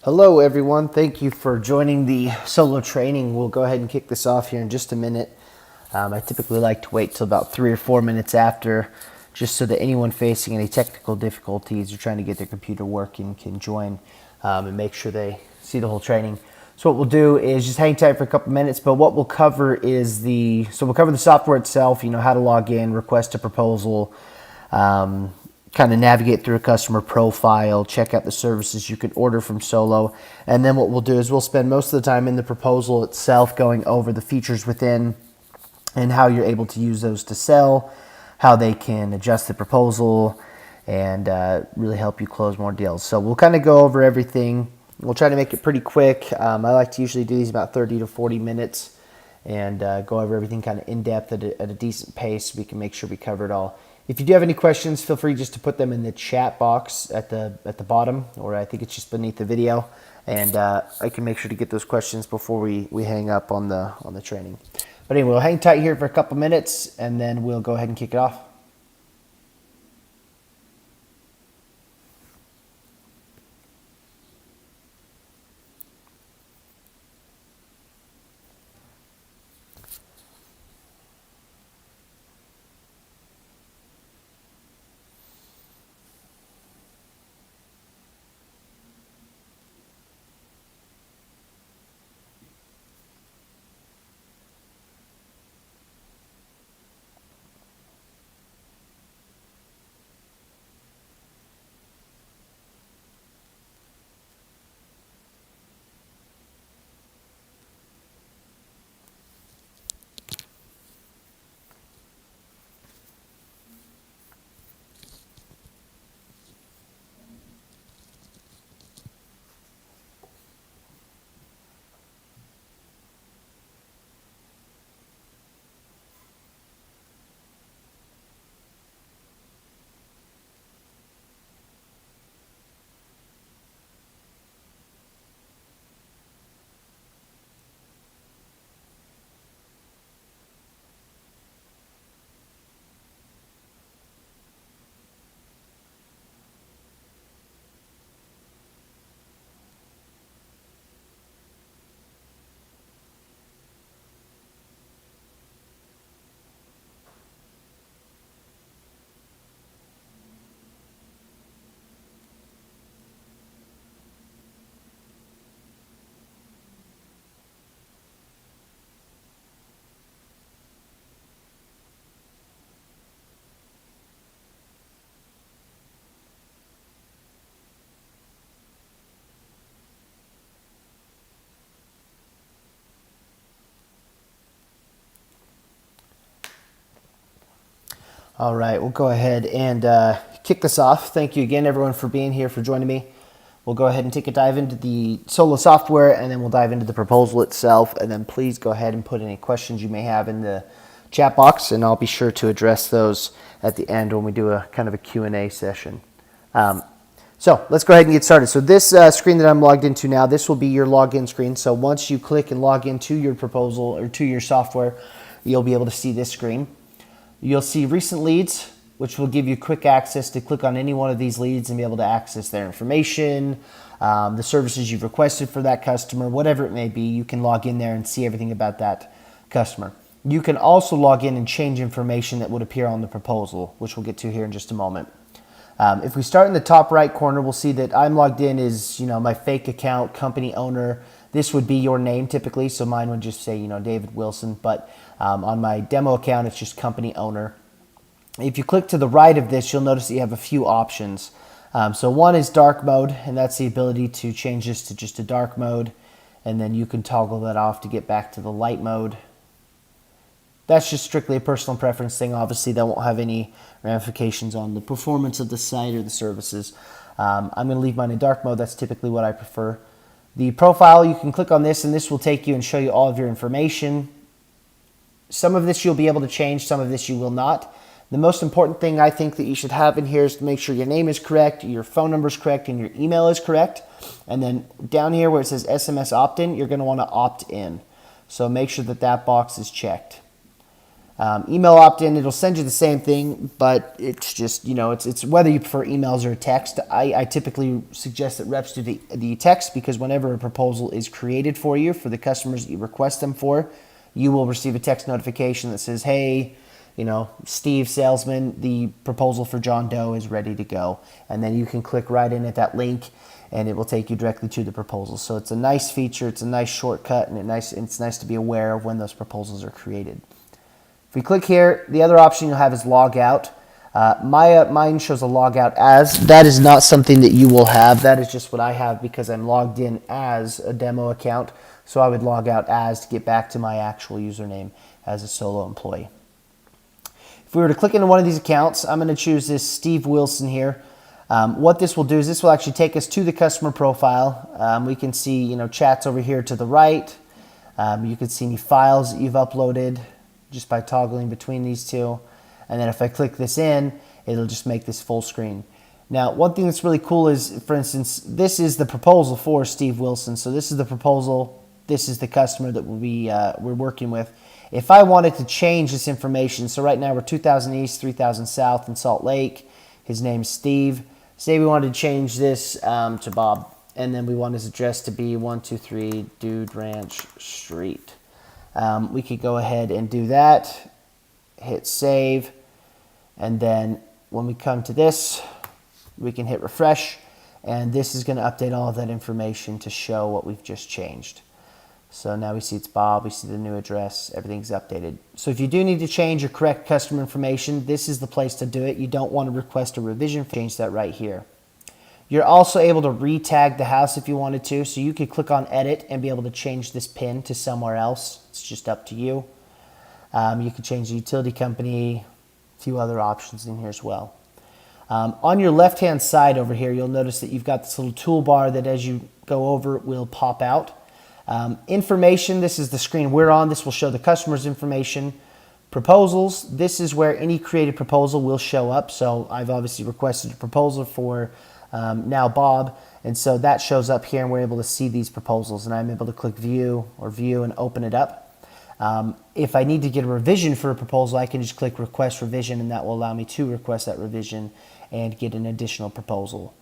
Hello everyone, thank you for joining the solo training. We'll go ahead and kick this off here in just a minute. I typically like to wait till about 3 or 4 minutes after, just so that anyone facing any technical difficulties or trying to get their computer working can join and make sure they see the whole training. So what we'll do is just hang tight for a couple minutes, but what we'll cover is we'll cover the software itself, how to log in, request a proposal, kind of navigate through a customer profile, check out the services you can order from Solo. And then what we'll do is we'll spend most of the time in the proposal itself going over the features within and how you're able to use those to sell, how they can adjust the proposal, and really help you close more deals. So we'll kind of go over everything. We'll try to make it pretty quick. I like to usually do these about 30 to 40 minutes and go over everything kind of in depth at a decent pace so we can make sure we cover it all. If you do have any questions, feel free just to put them in the chat box at the bottom, or I think it's just beneath the video, and I can make sure to get those questions before we hang up on the training. But anyway, we'll hang tight here for a couple minutes, and then we'll go ahead and kick it off. All right, we'll go ahead and kick this off. Thank you again, everyone, for being here, for joining me. We'll go ahead and take a dive into the Solo software, and then we'll dive into the proposal itself. And then please go ahead and put any questions you may have in the chat box, and I'll be sure to address those at the end when we do a kind of a Q&A session. So let's go ahead and get started. So this screen that I'm logged into now, this will be your login screen. So once you click and log into your proposal or to your software, you'll be able to see this screen. You'll see recent leads, which will give you quick access to click on any one of these leads and be able to access their information, the services you've requested for that customer, whatever it may be. You can log in there and see everything about that customer. You can also log in and change information that would appear on the proposal, which we'll get to here in just a moment. If we start in the top right corner, we'll see that I'm logged in as my fake account, company owner. This would be your name typically, so mine would just say David Wilson, but on my demo account, it's just company owner. If you click to the right of this, you'll notice that you have a few options. So one is dark mode, and that's the ability to change this to just a dark mode, and then you can toggle that off to get back to the light mode. That's just strictly a personal preference thing. Obviously, that won't have any ramifications on the performance of the site or the services. I'm going to leave mine in dark mode. That's typically what I prefer. The profile, you can click on this, and this will take you and show you all of your information. Some of this you'll be able to change, some of this you will not. The most important thing I think that you should have in here is to make sure your name is correct, your phone number is correct, and your email is correct. And then down here where it says SMS opt-in, you're going to want to opt in. So make sure that that box is checked. Email opt-in, it'll send you the same thing, but it's just, it's whether you prefer emails or text. I typically suggest that reps do the text, because whenever a proposal is created for you for the customers that you request them for, you will receive a text notification that says, hey, Steve Salesman, the proposal for John Doe is ready to go. And then you can click right in at that link and it will take you directly to the proposal. So it's a nice feature, it's a nice shortcut, and it's nice to be aware of when those proposals are created. If we click here, the other option you'll have is log out. Mine shows a log out as. That is not something that you will have. That is just what I have because I'm logged in as a demo account. So I would log out as to get back to my actual username as a solo employee. If we were to click into one of these accounts, I'm going to choose this Steve Wilson here. What this will do is this will actually take us to the customer profile. We can see, chats over here to the right. You can see any files that you've uploaded just by toggling between these two. And then if I click this in, it'll just make this full screen. Now, one thing that's really cool is, for instance, this is the proposal for Steve Wilson. So this is the proposal. This is the customer that we're working with. If I wanted to change this information, so right now we're 2000 East, 3000 South in Salt Lake. His name's Steve. Say we wanted to change this to Bob, and then we want his address to be 123 Dude Ranch Street. We could go ahead and do that, hit save, and then when we come to this, we can hit refresh, and this is going to update all of that information to show what we've just changed. So now we see it's Bob, we see the new address, everything's updated. So if you do need to change or correct customer information, this is the place to do it. You don't want to request a revision, change that right here. You're also able to re-tag the house if you wanted to, so you could click on edit and be able to change this pin to somewhere else. It's just up to you. You can change the utility company, a few other options in here as well. On your left-hand side over here, you'll notice that you've got this little toolbar that as you go over it will pop out. Information, this is the screen we're on. This will show the customer's information. Proposals, this is where any created proposal will show up. So I've obviously requested a proposal for now Bob, and so that shows up here and we're able to see these proposals, and I'm able to click view and open it up. If I need to get a revision for a proposal, I can just click request revision, and that will allow me to request that revision and get an additional proposal.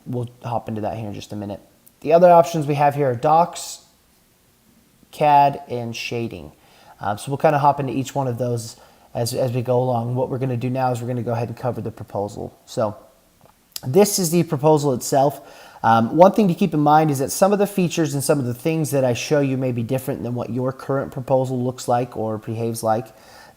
We'll hop into that here in just a minute. The other options we have here are docs, CAD, and shading. So we'll kind of hop into each one of those as we go along. What we're going to do now is we're going to go ahead and cover the proposal. So this is the proposal itself. One thing to keep in mind is that some of the features and some of the things that I show you may be different than what your current proposal looks like or behaves like.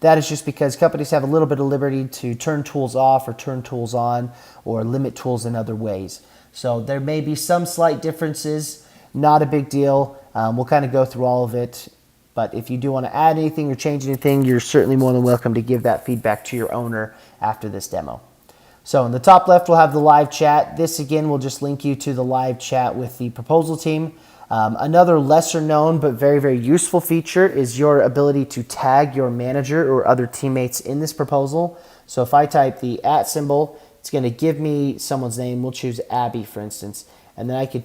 That is just because companies have a little bit of liberty to turn tools off or turn tools on or limit tools in other ways. So there may be some slight differences, not a big deal. We'll kind of go through all of it. But if you do want to add anything or change anything, you're certainly more than welcome to give that feedback to your owner after this demo. So in the top left, we'll have the live chat. This again will just link you to the live chat with the proposal team. Another lesser known but very, very useful feature is your ability to tag your manager or other teammates in this proposal. So if I type the @ symbol, it's going to give me someone's name. We'll choose Abby, for instance. And then I could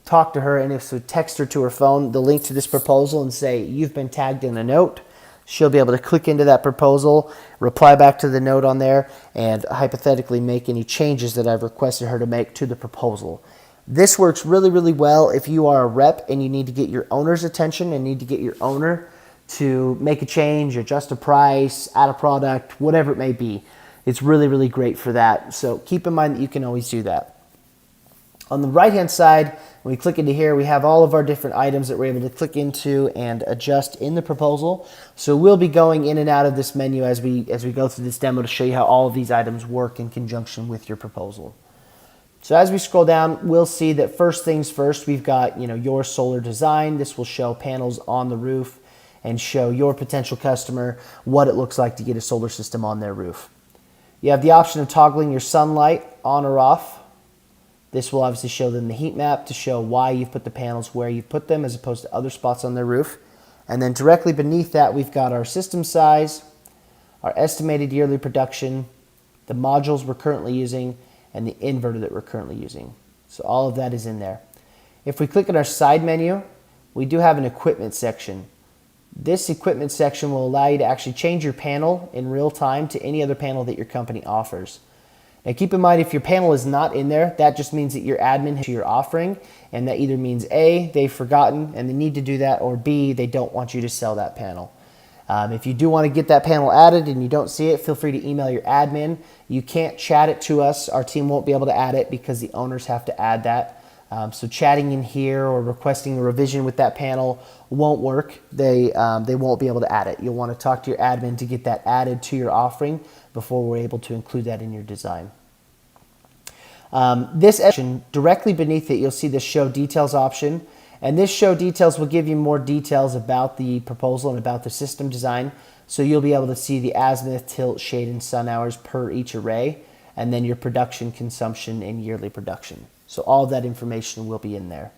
talk to her, and if so, text her to her phone the link to this proposal and say, you've been tagged in a note. She'll be able to click into that proposal, reply back to the note on there, and hypothetically make any changes that I've requested her to make to the proposal. This works really, really well if you are a rep and you need to get your owner's attention and need to get your owner to make a change, adjust a price, add a product, whatever it may be. It's really, really great for that. So keep in mind that you can always do that. On the right-hand side, when we click into here, we have all of our different items that we're able to click into and adjust in the proposal. So we'll be going in and out of this menu as we go through this demo to show you how all of these items work in conjunction with your proposal. So as we scroll down, we'll see that first things first, we've got your solar design. This will show panels on the roof and show your potential customer what it looks like to get a solar system on their roof. You have the option of toggling your sunlight on or off. This will obviously show them the heat map to show why you've put the panels where you've put them as opposed to other spots on their roof. And then directly beneath that, we've got our system size, our estimated yearly production, the modules we're currently using, and the inverter that we're currently using. So all of that is in there. If we click on our side menu, we do have an equipment section. This equipment section will allow you to actually change your panel in real time to any other panel that your company offers. Now keep in mind, if your panel is not in there, that just means that your admin has your offering, and that either means A, they've forgotten and they need to do that, or B, they don't want you to sell that panel. If you do want to get that panel added and you don't see it, feel free to email your admin. You can't chat it to us. Our team won't be able to add it because the owners have to add that. So chatting in here or requesting a revision with that panel won't work. They won't be able to add it. You'll want to talk to your admin to get that added to your offering before we're able to include that in your design. This section, directly beneath it, you'll see the Show Details option. And this Show Details will give you more details about the proposal and about the system design. So you'll be able to see the azimuth, tilt, shade, and sun hours per each array, and then your production, consumption, and yearly production. So all of that information will be in there.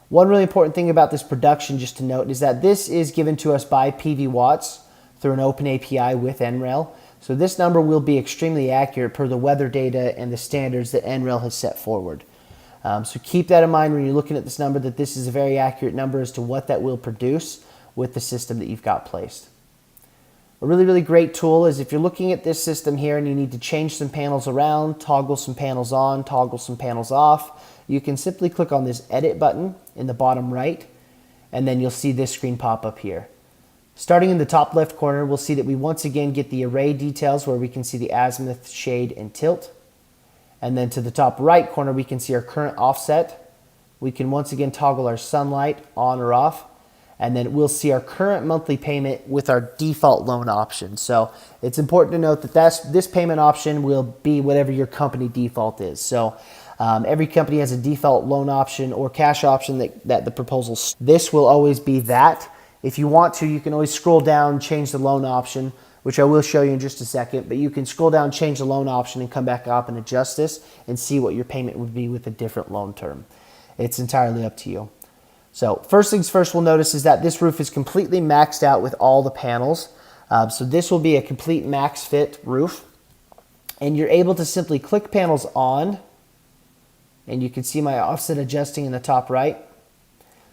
One really important thing about this production, just to note, is that this is given to us by PV Watts through an open API with NREL. So this number will be extremely accurate per the weather data and the standards that NREL has set forward. So keep that in mind when you're looking at this number, that this is a very accurate number as to what that will produce with the system that you've got placed. A really, really great tool is if you're looking at this system here and you need to change some panels around, toggle some panels on, toggle some panels off, you can simply click on this Edit button in the bottom right, and then you'll see this screen pop up here. Starting in the top left corner, we'll see that we once again get the array details where we can see the azimuth, shade, and tilt. And then to the top right corner, we can see our current offset. We can once again toggle our sunlight on or off. And then we'll see our current monthly payment with our default loan option. So it's important to note that this payment option will be whatever your company default is. So every company has a default loan option or cash option that the proposal. This will always be that. If you want to, you can always scroll down, change the loan option, which I will show you in just a second, but you can scroll down, change the loan option, and come back up and adjust this and see what your payment would be with a different loan term. It's entirely up to you. So first things first, we'll notice is that this roof is completely maxed out with all the panels. So this will be a complete max fit roof. And you're able to simply click panels on, and you can see my offset adjusting in the top right.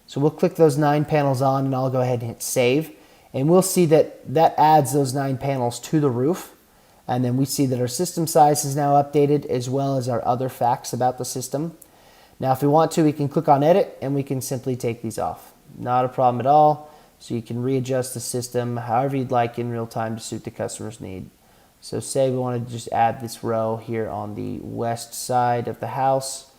So we'll click those 9 panels on, and I'll go ahead and hit save. And we'll see that that adds those 9 panels to the roof. And then we see that our system size is now updated, as well as our other facts about the system. Now, if we want to, we can click on edit and we can simply take these off. Not a problem at all. So you can readjust the system however you'd like in real time to suit the customer's need. So say we want to just add this row here on the west side of the house.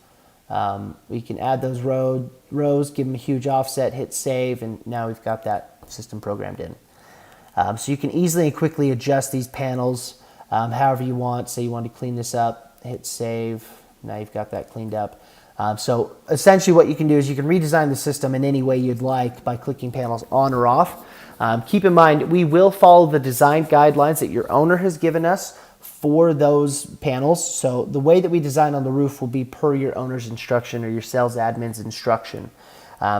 We can add those rows, give them a huge offset, hit save, and now we've got that system programmed in. So you can easily and quickly adjust these panels however you want. Say you want to clean this up, hit save. Now you've got that cleaned up. So essentially what you can do is you can redesign the system in any way you'd like by clicking panels on or off. Keep in mind, we will follow the design guidelines that your owner has given us for those panels. So the way that we design on the roof will be per your owner's instruction or your sales admin's instruction.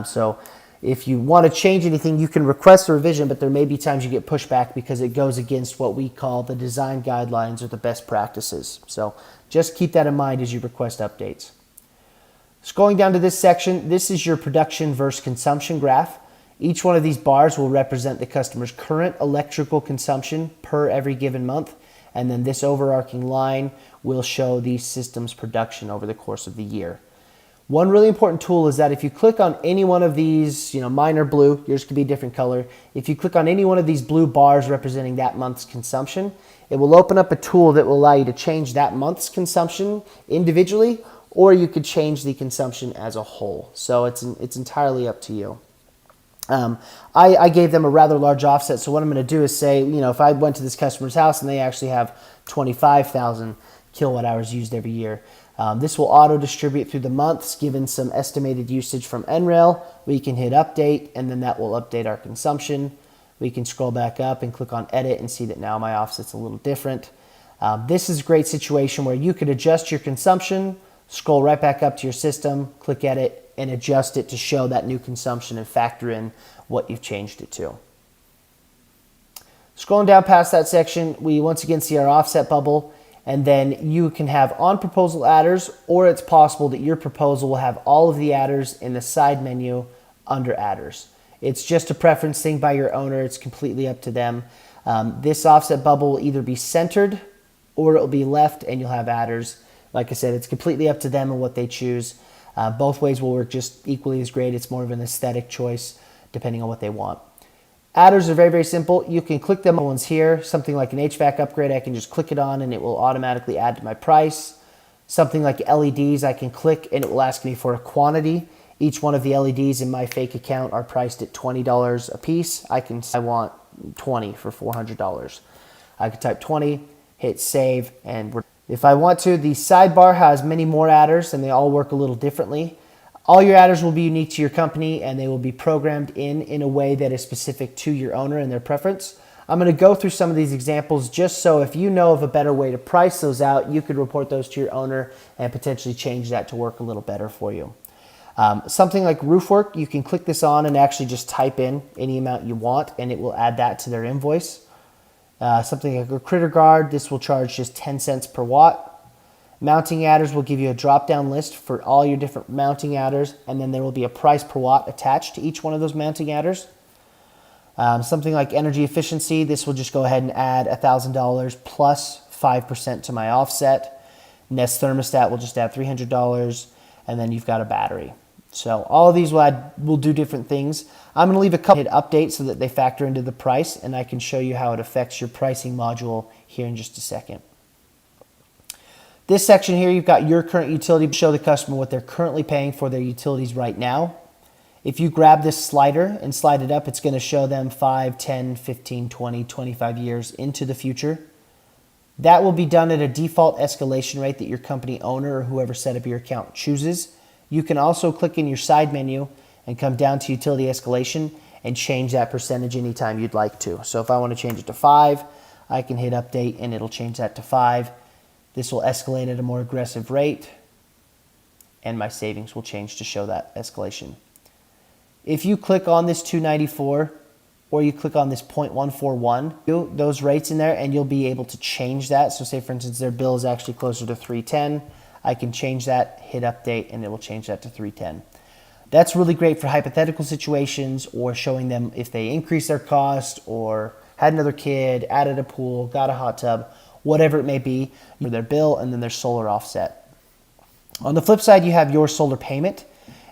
So if you want to change anything, you can request a revision, but there may be times you get pushback because it goes against what we call the design guidelines or the best practices. So just keep that in mind as you request updates. Scrolling down to this section, this is your production versus consumption graph. Each one of these bars will represent the customer's current electrical consumption per every given month. And then this overarching line will show the system's production over the course of the year. One really important tool is that if you click on any one of these, mine are blue, yours could be a different color. If you click on any one of these blue bars representing that month's consumption, it will open up a tool that will allow you to change that month's consumption individually, or you could change the consumption as a whole. So it's entirely up to you. I gave them a rather large offset, so what I'm going to do is say, if I went to this customer's house and they actually have 25,000 kilowatt hours used every year, this will auto-distribute through the months, given some estimated usage from NREL. We can hit update, and then that will update our consumption. We can scroll back up and click on edit and see that now my offset's a little different. This is a great situation where you could adjust your consumption, scroll right back up to your system, click edit, and adjust it to show that new consumption and factor in what you've changed it to. Scrolling down past that section, we once again see our offset bubble, and then you can have on proposal adders, or it's possible that your proposal will have all of the adders in the side menu under adders. It's just a preference thing by your owner. It's completely up to them. This offset bubble will either be centered or it will be left and you'll have adders. Like I said, it's completely up to them and what they choose. Both ways will work just equally as great. It's more of an aesthetic choice depending on what they want. Adders are very, very simple. You can click them ones here. Something like an HVAC upgrade, I can just click it on and it will automatically add to my price. Something like LEDs, I can click and it will ask me for a quantity. Each one of the LEDs in my fake account are priced at $20 a piece. I want 20 for $400. I could type 20, hit save, and if I want to, the sidebar has many more adders and they all work a little differently. All your adders will be unique to your company and they will be programmed in a way that is specific to your owner and their preference. I'm going to go through some of these examples just so if you know of a better way to price those out, you could report those to your owner and potentially change that to work a little better for you. Something like roof work, you can click this on and actually just type in any amount you want and it will add that to their invoice. Something like a critter guard, this will charge just 10 cents per watt. Mounting adders will give you a drop-down list for all your different mounting adders, and then there will be a price per watt attached to each one of those mounting adders. Something like energy efficiency, this will just go ahead and add $1,000 plus 5% to my offset. Nest thermostat will just add $300, and then you've got a battery. So all of these will do different things. I'm going to leave a couple updates so that they factor into the price, and I can show you how it affects your pricing module here in just a second. This section here, you've got your current utility. Show the customer what they're currently paying for their utilities right now. If you grab this slider and slide it up, it's going to show them 5, 10, 15, 20, 25 years into the future. That will be done at a default escalation rate that your company owner or whoever set up your account chooses. You can also click in your side menu and come down to utility escalation and change that percentage anytime you'd like to. So if I want to change it to 5, I can hit update and it'll change that to 5. This will escalate at a more aggressive rate and my savings will change to show that escalation. If you click on this 294 or you click on this 0.141, those rates in there and you'll be able to change that. So say for instance their bill is actually closer to 310, I can change that, hit update, and it will change that to 310. That's really great for hypothetical situations or showing them if they increase their cost or had another kid, added a pool, got a hot tub, whatever it may be, their bill and then their solar offset. On the flip side, you have your solar payment,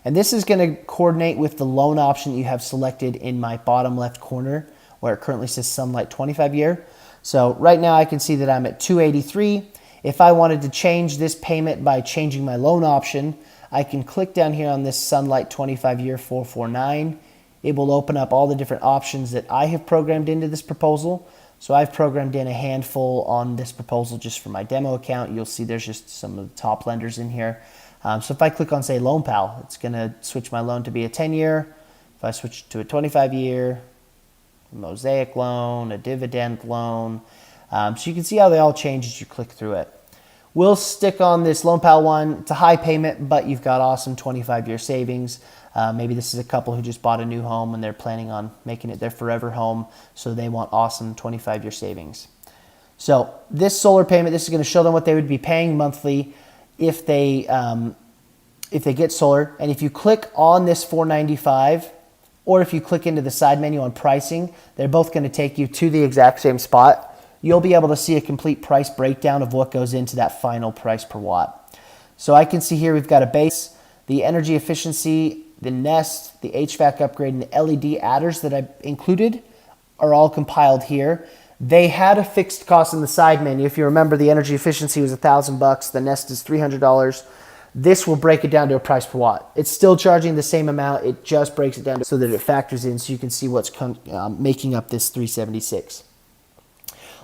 and this is going to coordinate with the loan option that you have selected in my bottom left corner where it currently says Sunlight 25 year. So right now I can see that I'm at $283. If I wanted to change this payment by changing my loan option, I can click down here on this Sunlight 25 year 449. It will open up all the different options that I have programmed into this proposal. So I've programmed in a handful on this proposal just for my demo account. You'll see there's just some of the top lenders in here. So if I click on, say, Loan Pal, it's going to switch my loan to be a 10-year. If I switch to a 25-year, a Mosaic loan, a dividend loan. So you can see how they all change as you click through it. We'll stick on this Loan Pal one. It's a high payment, but you've got awesome 25-year savings. Maybe this is a couple who just bought a new home and they're planning on making it their forever home, so they want awesome 25-year savings. So this solar payment, this is going to show them what they would be paying monthly if they get solar. And if you click on this $495, or if you click into the side menu on pricing, they're both going to take you to the exact same spot. You'll be able to see a complete price breakdown of what goes into that final price per watt. So I can see here we've got a base, the energy efficiency, the Nest, the HVAC upgrade, and the LED adders that I included are all compiled here. They had a fixed cost in the side menu. If you remember, the energy efficiency was $1,000. The Nest is $300. This will break it down to a price per watt. It's still charging the same amount. It just breaks it down so that it factors in so you can see what's making up this $376.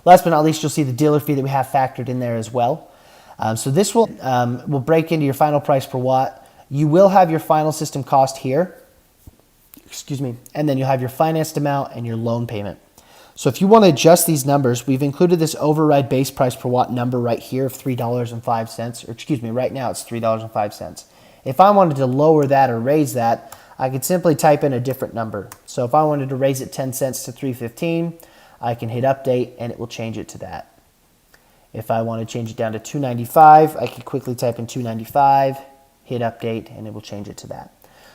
Last but not least, you'll see the dealer fee that we have factored in there as well. So this will break into your final price per watt. You will have your final system cost here, and then you'll have your financed amount and your loan payment. So if you want to adjust these numbers, we've included this override base price per watt number right here of $3.05, or excuse me, right now it's $3.05. If I wanted to lower that or raise that, I could simply type in a different number. So if I wanted to raise it 10 cents to $3.15, I can hit update and it will change it to that. If I want to change it down to $2.95, I can quickly type in $2.95, hit update, and it will change it to that.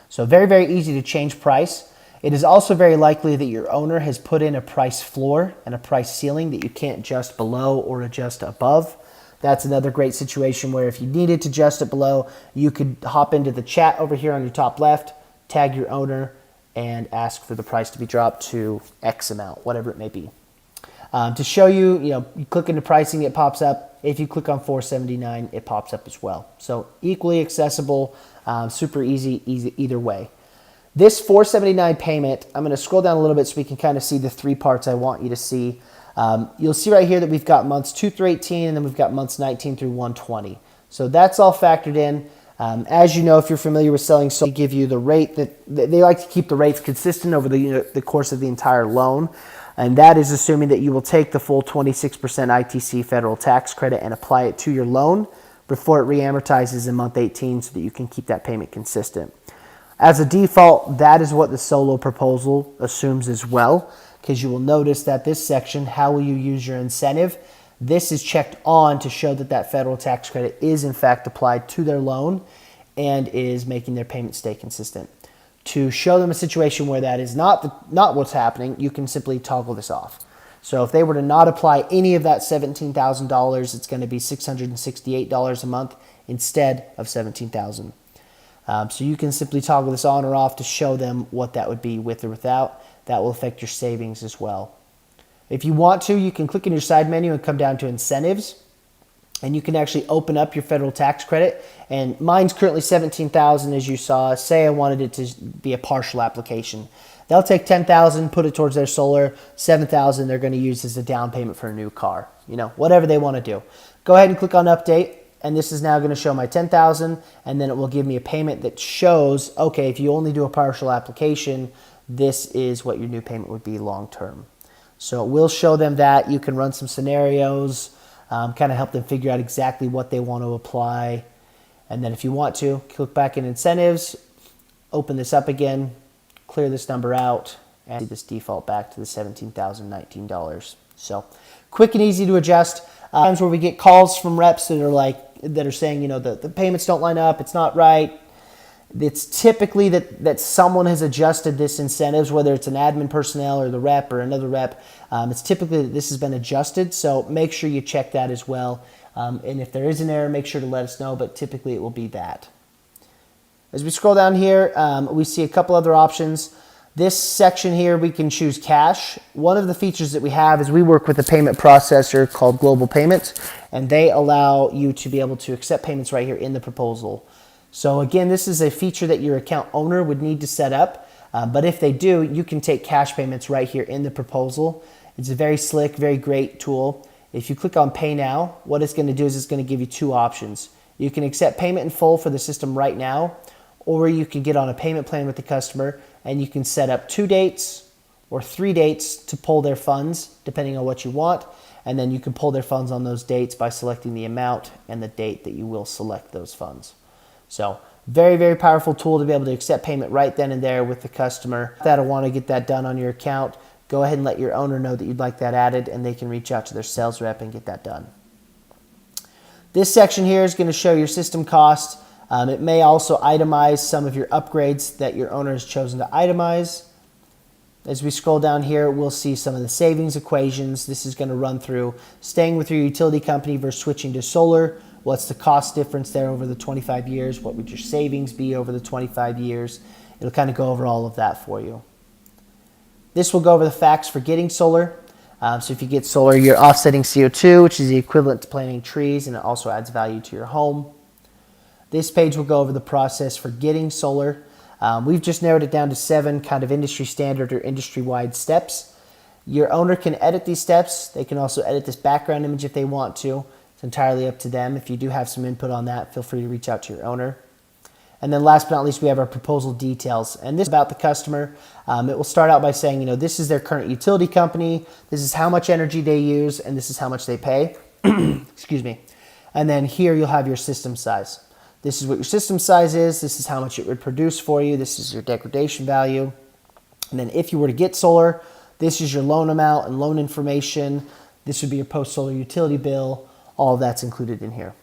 So very, very easy to change price. It is also very likely that your owner has put in a price floor and a price ceiling that you can't adjust below or adjust above. That's another great situation where if you needed to adjust it below, you could hop into the chat over here on your top left, tag your owner, and ask for the price to be dropped to X amount, whatever it may be. To show you, you click into pricing, it pops up. If you click on 479, it pops up as well. So equally accessible, super easy either way. This 479 payment, I'm going to scroll down a little bit so we can kind of see the three parts I want you to see. You'll see right here that we've got months 2 through 18, and then we've got months 19 through 120. So that's all factored in. As you know, if you're familiar with selling, so they give you the rate that they like to keep the rates consistent over the course of the entire loan. And that is assuming that you will take the full 26% ITC federal tax credit and apply it to your loan before it reamortizes in month 18 so that you can keep that payment consistent. As a default, that is what the solo proposal assumes as well, because you will notice that this section, how will you use your incentive, this is checked on to show that that federal tax credit is in fact applied to their loan and is making their payment stay consistent. To show them a situation where that is not what's happening, you can simply toggle this off. So if they were to not apply any of that $17,000, it's going to be $668 a month instead of $17,000. So you can simply toggle this on or off to show them what that would be with or without. That will affect your savings as well. If you want to, you can click in your side menu and come down to incentives, and you can actually open up your federal tax credit. And mine's currently $17,000, as you saw. Say I wanted it to be a partial application. They'll take $10,000, put it towards their solar. $7,000 they're going to use as a down payment for a new car. Whatever they want to do. Go ahead and click on update, and this is now going to show my $10,000, and then it will give me a payment that shows, okay, if you only do a partial application, this is what your new payment would be long term. So it will show them that. You can run some scenarios, kind of help them figure out exactly what they want to apply. And then if you want to, click back in incentives, open this up again, clear this number out, and see this default back to the $17,019. So quick and easy to adjust. Times where we get calls from reps that are saying, the payments don't line up, it's not right. It's typically that someone has adjusted this incentives, whether it's an admin personnel or the rep or another rep. It's typically that this has been adjusted, so make sure you check that as well. And if there is an error, make sure to let us know, but typically it will be that. As we scroll down here, we see a couple other options. This section here, we can choose cash. One of the features that we have is we work with a payment processor called Global Payments, and they allow you to be able to accept payments right here in the proposal. So again, this is a feature that your account owner would need to set up, but if they do, you can take cash payments right here in the proposal. It's a very slick, very great tool. If you click on Pay Now, what it's going to do is it's going to give you two options. You can accept payment in full for the system right now, or you can get on a payment plan with the customer and you can set up 2 dates or 3 dates to pull their funds, depending on what you want. And then you can pull their funds on those dates by selecting the amount and the date that you will select those funds. So very, very powerful tool to be able to accept payment right then and there with the customer. If that'll want to get that done on your account, go ahead and let your owner know that you'd like that added, and they can reach out to their sales rep and get that done. This section here is going to show your system costs. It may also itemize some of your upgrades that your owner has chosen to itemize. As we scroll down here, we'll see some of the savings equations. This is going to run through staying with your utility company versus switching to solar. What's the cost difference there over the 25 years? What would your savings be over the 25 years? It'll kind of go over all of that for you. This will go over the facts for getting solar. So if you get solar, you're offsetting CO2, which is the equivalent to planting trees, and it also adds value to your home. This page will go over the process for getting solar. We've just narrowed it down to 7 kind of industry standard or industry-wide steps. Your owner can edit these steps. They can also edit this background image if they want to. It's entirely up to them. If you do have some input on that, feel free to reach out to your owner. And then last but not least, we have our proposal details. And this is about the customer. It will start out by saying, this is their current utility company, this is how much energy they use, and this is how much they pay. Excuse me. And then here you'll have your system size. This is what your system size is. This is how much it would produce for you. This is your degradation value. And then if you were to get solar, this is your loan amount and loan information. This would be your post-solar utility bill. All of that's included in here.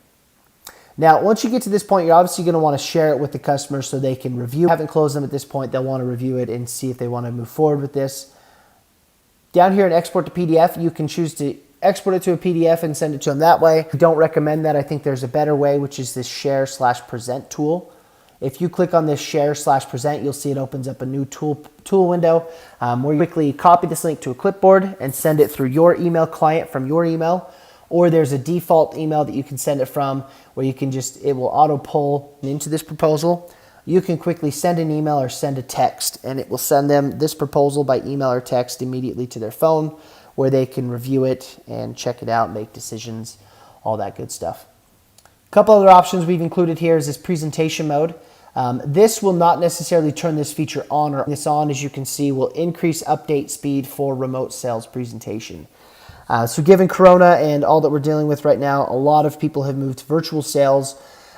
Now, once you get to this point, you're obviously going to want to share it with the customer so they can review. If you haven't closed them at this point, they'll want to review it and see if they want to move forward with this. Down here in export to PDF, you can choose to export it to a PDF and send it to them that way. I don't recommend that. I think there's a better way, which is this share/present tool. If you click on this share/present, you'll see it opens up a new tool window where you quickly copy this link to a clipboard and send it through your email client from your email. Or there's a default email that you can send it from where you can it will auto pull into this proposal. You can quickly send an email or send a text, and it will send them this proposal by email or text immediately to their phone where they can review it and check it out, make decisions, all that good stuff. A couple other options we've included here is this presentation mode. This will not necessarily turn this feature on or this on, as you can see, will increase update speed for remote sales presentation. So given Corona and all that we're dealing with right now, a lot of people have moved to virtual sales.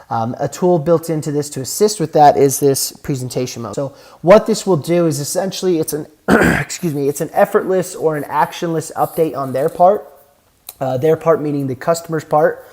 A tool built into this to assist with that is this presentation mode. So what this will do is essentially it's an it's an effortless or an actionless update on their part meaning the customer's part.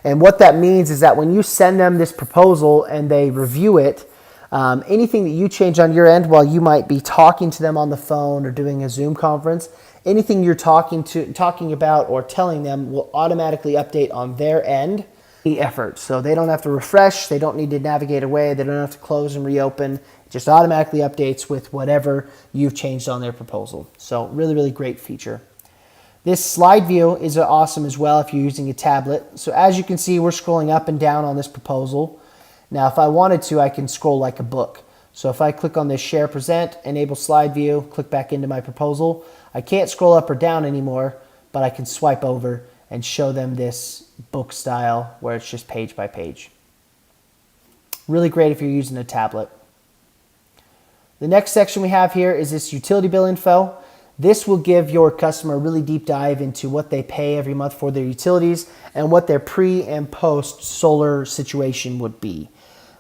And what that means is that when you send them this proposal and they review it, anything that you change on your end while you might be talking to them on the phone or doing a Zoom conference, anything you're talking about or telling them will automatically update on their end the effort. So they don't have to refresh, they don't need to navigate away, they don't have to close and reopen. It just automatically updates with whatever you've changed on their proposal. So really, really great feature. This slide view is awesome as well if you're using a tablet. So as you can see, we're scrolling up and down on this proposal. Now, if I wanted to, I can scroll like a book. So if I click on this share present, enable slide view, click back into my proposal, I can't scroll up or down anymore, but I can swipe over and show them this book style where it's just page by page. Really great if you're using a tablet. The next section we have here is this utility bill info. This will give your customer a really deep dive into what they pay every month for their utilities and what their pre and post solar situation would be.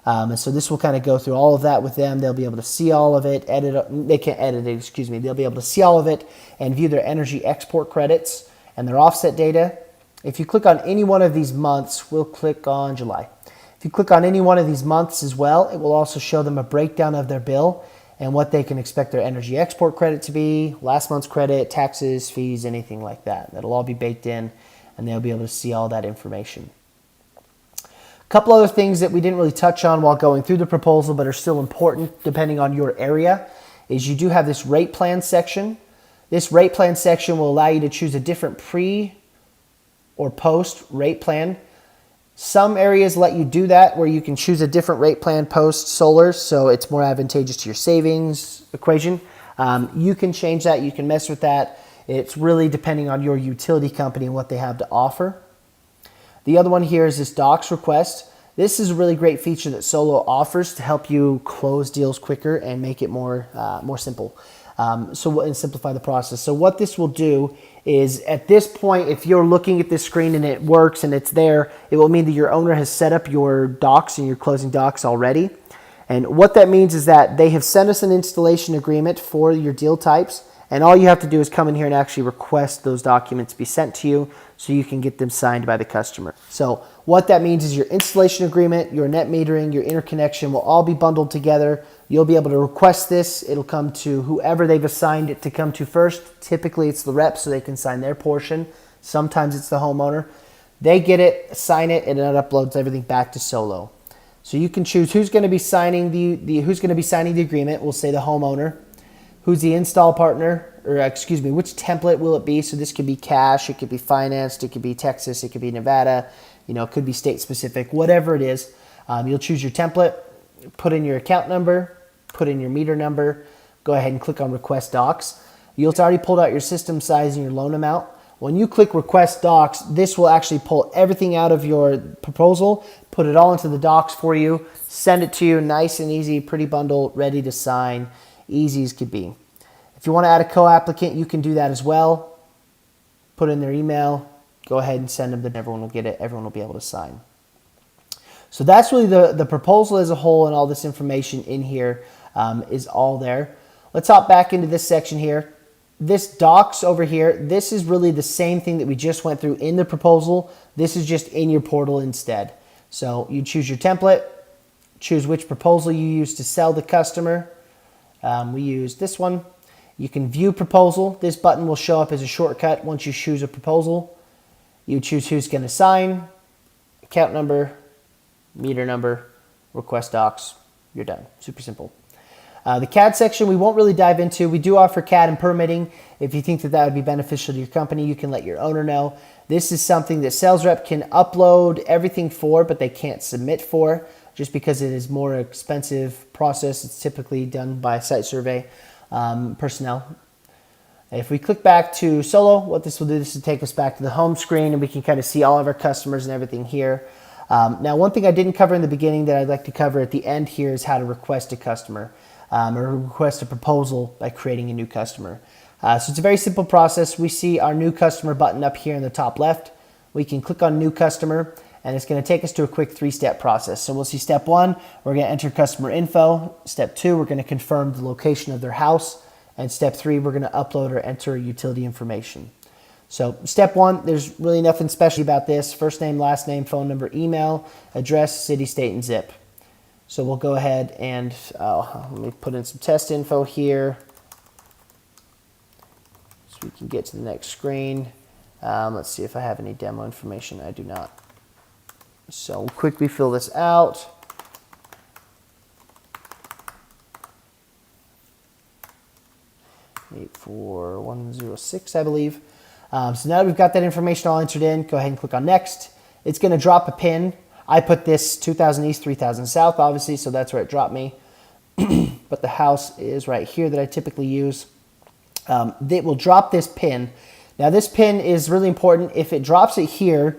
And so this will kind of go through all of that with them. They'll be able to see all of it, they can't edit it, They'll be able to see all of it and view their energy export credits and their offset data. If you click on any one of these months, we'll click on July. If you click on any one of these months as well, it will also show them a breakdown of their bill and what they can expect their energy export credit to be, last month's credit, taxes, fees, anything like that. That'll all be baked in, and they'll be able to see all that information. A couple other things that we didn't really touch on while going through the proposal but are still important depending on your area is you do have this rate plan section. This rate plan section will allow you to choose a different pre or post rate plan. Some areas let you do that where you can choose a different rate plan post solar, so it's more advantageous to your savings equation. You can change that, you can mess with that. It's really depending on your utility company and what they have to offer. The other one here is this docs request. This is a really great feature that Solo offers to help you close deals quicker and make it more simple. And simplify the process. So what this will do is at this point, if you're looking at this screen and it works and it's there, it will mean that your owner has set up your docs and your closing docs already. And what that means is that they have sent us an installation agreement for your deal types, and all you have to do is come in here and actually request those documents be sent to you so you can get them signed by the customer. So what that means is your installation agreement, your net metering, your interconnection will all be bundled together. You'll be able to request this. It'll come to whoever they've assigned it to come to first. Typically it's the rep so they can sign their portion. Sometimes it's the homeowner. They get it, sign it, and it uploads everything back to Solo. So you can choose who's going to be signing the agreement. We'll say the homeowner. Who's the install partner, which template will it be? So this could be cash, it could be financed, it could be Texas, it could be Nevada, it could be state specific, whatever it is. You'll choose your template, put in your account number, put in your meter number, go ahead and click on request docs. You'll already pulled out your system size and your loan amount. When you click request docs, this will actually pull everything out of your proposal, put it all into the docs for you, send it to you, nice and easy, pretty bundle, ready to sign. Easy as could be. If you want to add a co-applicant, you can do that as well. Put in their email, go ahead and send them, then everyone will get it, everyone will be able to sign. So that's really the proposal as a whole, and all this information in here is all there. Let's hop back into this section here. This docs over here, this is really the same thing that we just went through in the proposal. This is just in your portal instead. So you choose your template, choose which proposal you use to sell the customer. We use this one. You can view proposal. This button will show up as a shortcut once you choose a proposal. You choose who's going to sign, account number, meter number, request docs. You're done. Super simple. The CAD section we won't really dive into. We do offer CAD and permitting. If you think that that would be beneficial to your company, you can let your owner know. This is something that sales rep can upload everything for, but they can't submit for, just because it is more expensive process. It's typically done by site survey personnel. If we click back to Solo, what this will do, this will take us back to the home screen, and we can kind of see all of our customers and everything here. Now, one thing I didn't cover in the beginning that I'd like to cover at the end here is how to request a customer or request a proposal by creating a new customer. So it's a very simple process. We see our new customer button up here in the top left. We can click on new customer, and it's going to take us to a quick 3-step process. So we'll see step 1, we're going to enter customer info. Step 2, we're going to confirm the location of their house. And step 3, we're going to upload or enter utility information. So step 1, there's really nothing special about this. First name, last name, phone number, email, address, city, state, and zip. So we'll go ahead and let me put in some test info here so we can get to the next screen. Let's see if I have any demo information. I do not. So we'll quickly fill this out. (84106), I believe. So now that we've got that information all entered in, go ahead and click on next. It's going to drop a pin. I put this 2000 east, 3000 south, obviously, so that's where it dropped me. But the house is right here that I typically use. It will drop this pin. Now this pin is really important. If it drops it here,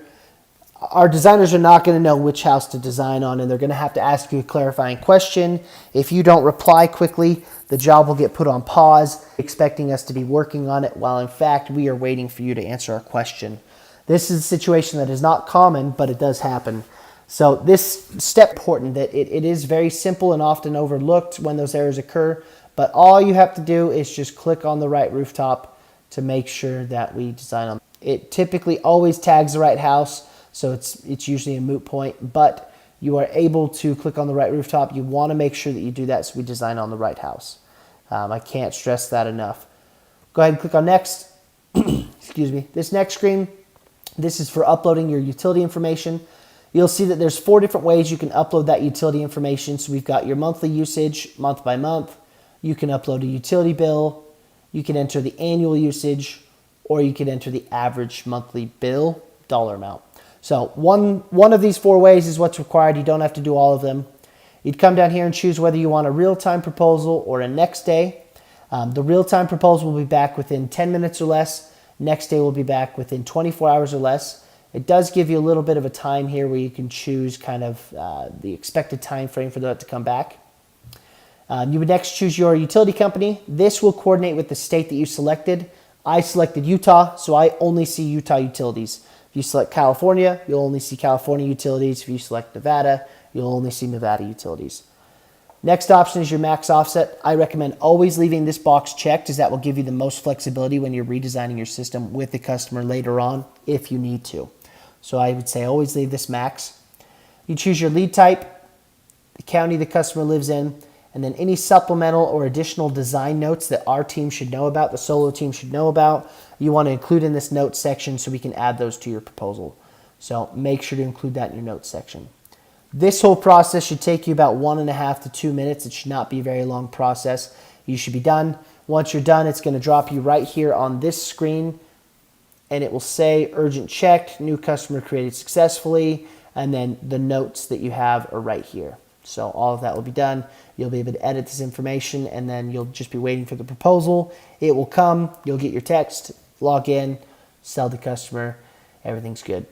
our designers are not going to know which house to design on, and they're going to have to ask you a clarifying question. If you don't reply quickly, the job will get put on pause, expecting us to be working on it, while in fact we are waiting for you to answer our question. This is a situation that is not common, but it does happen. So this step is important, that it is very simple and often overlooked when those errors occur, but all you have to do is just click on the right rooftop to make sure that we design on. It typically always tags the right house, so it's usually a moot point, but you are able to click on the right rooftop. You want to make sure that you do that so we design on the right house. I can't stress that enough. Go ahead and click on next. Excuse me. This next screen, this is for uploading your utility information. You'll see that there's 4 different ways you can upload that utility information. So we've got your monthly usage, month by month. You can upload a utility bill. You can enter the annual usage, or you can enter the average monthly bill dollar amount. So one of these 4 ways is what's required. You don't have to do all of them. You'd come down here and choose whether you want a real-time proposal or a next day. The real-time proposal will be back within 10 minutes or less. Next day will be back within 24 hours or less. It does give you a little bit of a time here where you can choose kind of the expected time frame for that to come back. You would next choose your utility company. This will coordinate with the state that you selected. I selected Utah, so I only see Utah utilities. If you select California, you'll only see California utilities. If you select Nevada, you'll only see Nevada utilities. Next option is your max offset. I recommend always leaving this box checked, as that will give you the most flexibility when you're redesigning your system with the customer later on if you need to. So I would say always leave this max. You choose your lead type, the county the customer lives in, and then any supplemental or additional design notes that our team should know about, the Solo team should know about, you want to include in this notes section so we can add those to your proposal. So make sure to include that in your notes section. This whole process should take you about 1.5 to 2 minutes. It should not be a very long process. You should be done. Once you're done, it's going to drop you right here on this screen, and it will say urgent check, new customer created successfully, and then the notes that you have are right here. So all of that will be done. You'll be able to edit this information, and then you'll just be waiting for the proposal. It will come. You'll get your text, log in, sell the customer. Everything's good.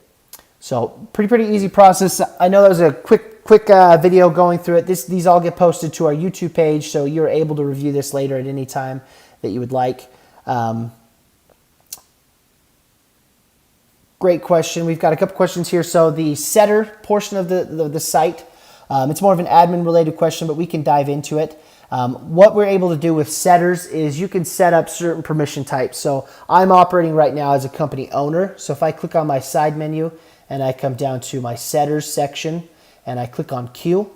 So pretty easy process. I know that was a quick video going through it. These all get posted to our YouTube page, so you're able to review this later at any time that you would like. Great question. We've got a couple questions here. So the setter portion of the site, it's more of an admin related question, but we can dive into it. What we're able to do with setters is you can set up certain permission types. So I'm operating right now as a company owner. So if I click on my side menu, and I come down to my setters section and I click on queue.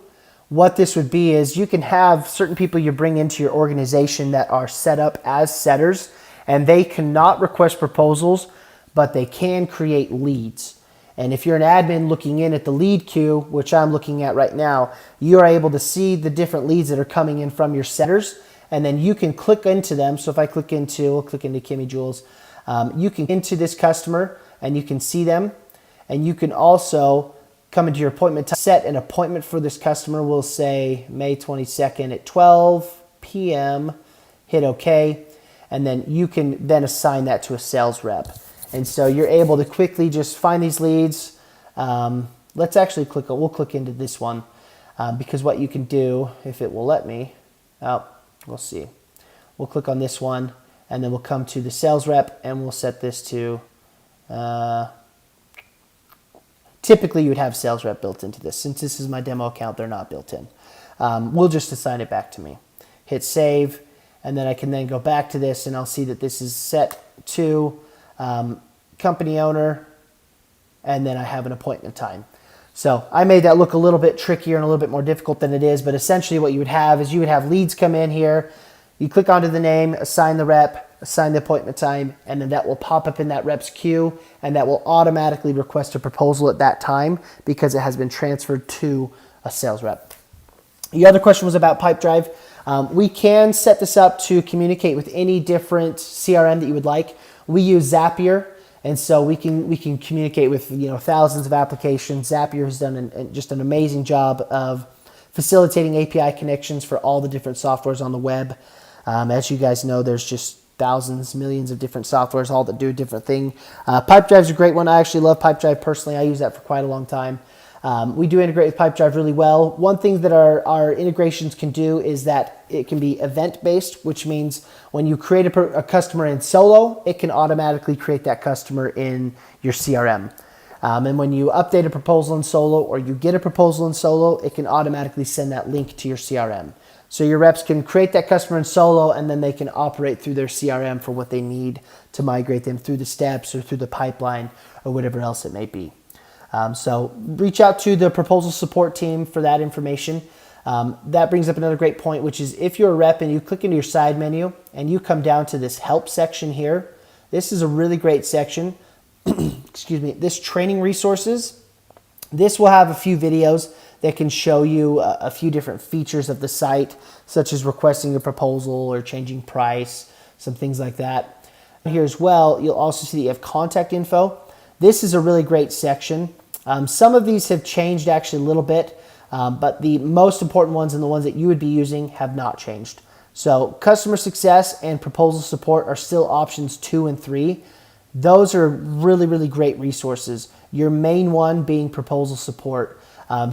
What this would be is you can have certain people you bring into your organization that are set up as setters, and they cannot request proposals, but they can create leads. And if you're an admin looking in at the lead queue, which I'm looking at right now, you are able to see the different leads that are coming in from your setters, and then you can click into them. So if I click into Kimmy Jules, you can into this customer and you can see them, and you can also come into your appointment time, set an appointment for this customer. We'll say May 22nd at 12 p.m., hit OK, and then you can then assign that to a sales rep. And so you're able to quickly just find these leads. Let's actually we'll click into this one because what you can do, if it will let me, we'll see. We'll click on this one, and then we'll come to the sales rep, and we'll set this to, typically you would have sales rep built into this. Since this is my demo account, they're not built in. We'll just assign it back to me. Hit save, and then I can then go back to this, and I'll see that this is set to company owner, and then I have an appointment time. So I made that look a little bit trickier and a little bit more difficult than it is, but essentially what you would have is you would have leads come in here, you click onto the name, assign the rep, assign the appointment time, and then that will pop up in that rep's queue, and that will automatically request a proposal at that time because it has been transferred to a sales rep. The other question was about Pipedrive. We can set this up to communicate with any different CRM that you would like. We use Zapier, and so we can communicate with thousands of applications. Zapier has done just an amazing job of facilitating API connections for all the different softwares on the web. As you guys know, there's just thousands, millions of different softwares, all that do a different thing. Pipedrive is a great one. I actually love Pipedrive personally. I use that for quite a long time. We do integrate with Pipedrive really well. One thing that our integrations can do is that it can be event-based, which means when you create a customer in Solo, it can automatically create that customer in your CRM. And when you update a proposal in Solo or you get a proposal in Solo, it can automatically send that link to your CRM. So your reps can create that customer in Solo, and then they can operate through their CRM for what they need to migrate them through the steps or through the pipeline or whatever else it may be. So reach out to the proposal support team for that information. That brings up another great point, which is if you're a rep and you click into your side menu and you come down to this help section here, this is a really great section. Excuse me, this training resources. This will have a few videos that can show you a few different features of the site, such as requesting a proposal or changing price, some things like that. Here as well, you'll also see that you have contact info. This is a really great section. Some of these have changed actually a little bit, but the most important ones and the ones that you would be using have not changed. So customer success and proposal support are still options 2 and 3. Those are really, really great resources. Your main one being proposal support.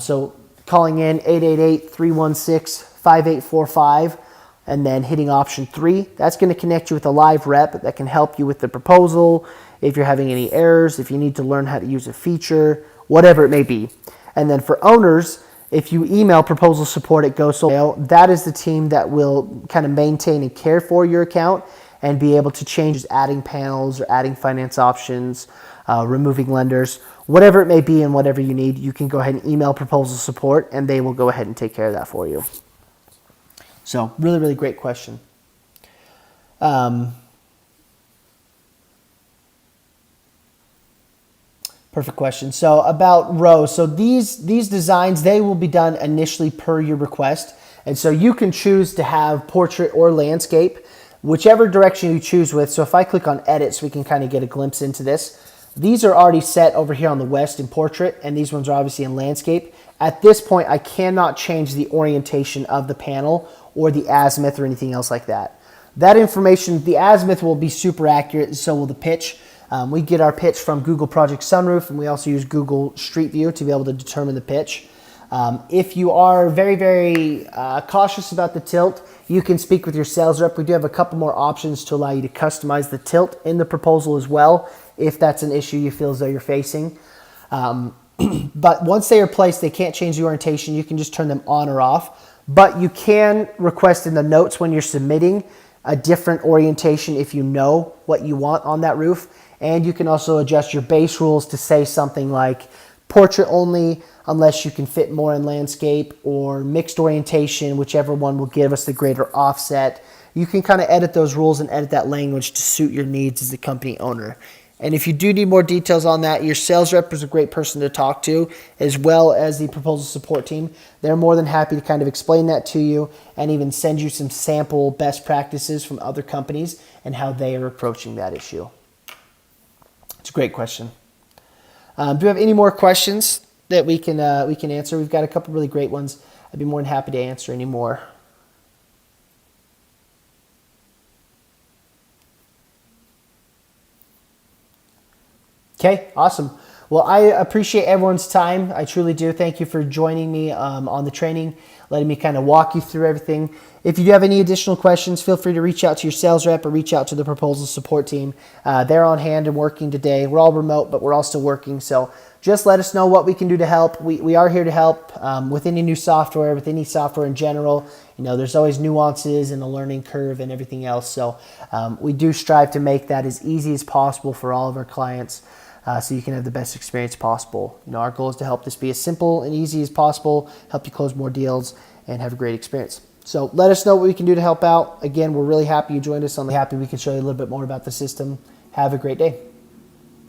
So calling in 888-316-5845 and then hitting option 3. That's going to connect you with a live rep that can help you with the proposal, if you're having any errors, if you need to learn how to use a feature, whatever it may be. And then for owners, if you email proposal support at GoSolo, that is the team that will kind of maintain and care for your account and be able to change, adding panels or adding finance options, removing lenders, whatever it may be and whatever you need. You can go ahead and email proposal support and they will go ahead and take care of that for you. So really, really great question. Perfect question. So about rows. So these designs, they will be done initially per your request. And so you can choose to have portrait or landscape, whichever direction you choose with. So if I click on edit so we can kind of get a glimpse into this, these are already set over here on the west in portrait, and these ones are obviously in landscape. At this point, I cannot change the orientation of the panel or the azimuth or anything else like that. That information, the azimuth will be super accurate, and so will the pitch. We get our pitch from Google Project Sunroof, and we also use Google Street View to be able to determine the pitch. If you are very, very cautious about the tilt, you can speak with your sales rep. We do have a couple more options to allow you to customize the tilt in the proposal as well, if that's an issue you feel as though you're facing. But once they are placed, they can't change the orientation. You can just turn them on or off. But you can request in the notes when you're submitting a different orientation if you know what you want on that roof. And you can also adjust your base rules to say something like portrait only unless you can fit more in landscape, or mixed orientation, whichever one will give us the greater offset. You can kind of edit those rules and edit that language to suit your needs as the company owner. And if you do need more details on that, your sales rep is a great person to talk to, as well as the proposal support team. They're more than happy to kind of explain that to you and even send you some sample best practices from other companies and how they are approaching that issue. It's a great question. Do you have any more questions that we can answer? We've got a couple really great ones. I'd be more than happy to answer any more. Okay, awesome. Well, I appreciate everyone's time. I truly do. Thank you for joining me on the training, letting me kind of walk you through everything. If you do have any additional questions, feel free to reach out to your sales rep or reach out to the proposal support team. They're on hand and working today. We're all remote, but we're all still working. So just let us know what we can do to help. We are here to help with any new software, with any software in general. You know, there's always nuances and a learning curve and everything else. So we do strive to make that as easy as possible for all of our clients. So you can have the best experience possible. You know, our goal is to help this be as simple and easy as possible, help you close more deals, and have a great experience. So let us know what we can do to help out. Again, we're really happy you joined us. I'm happy we can show you a little bit more about the system. Have a great day.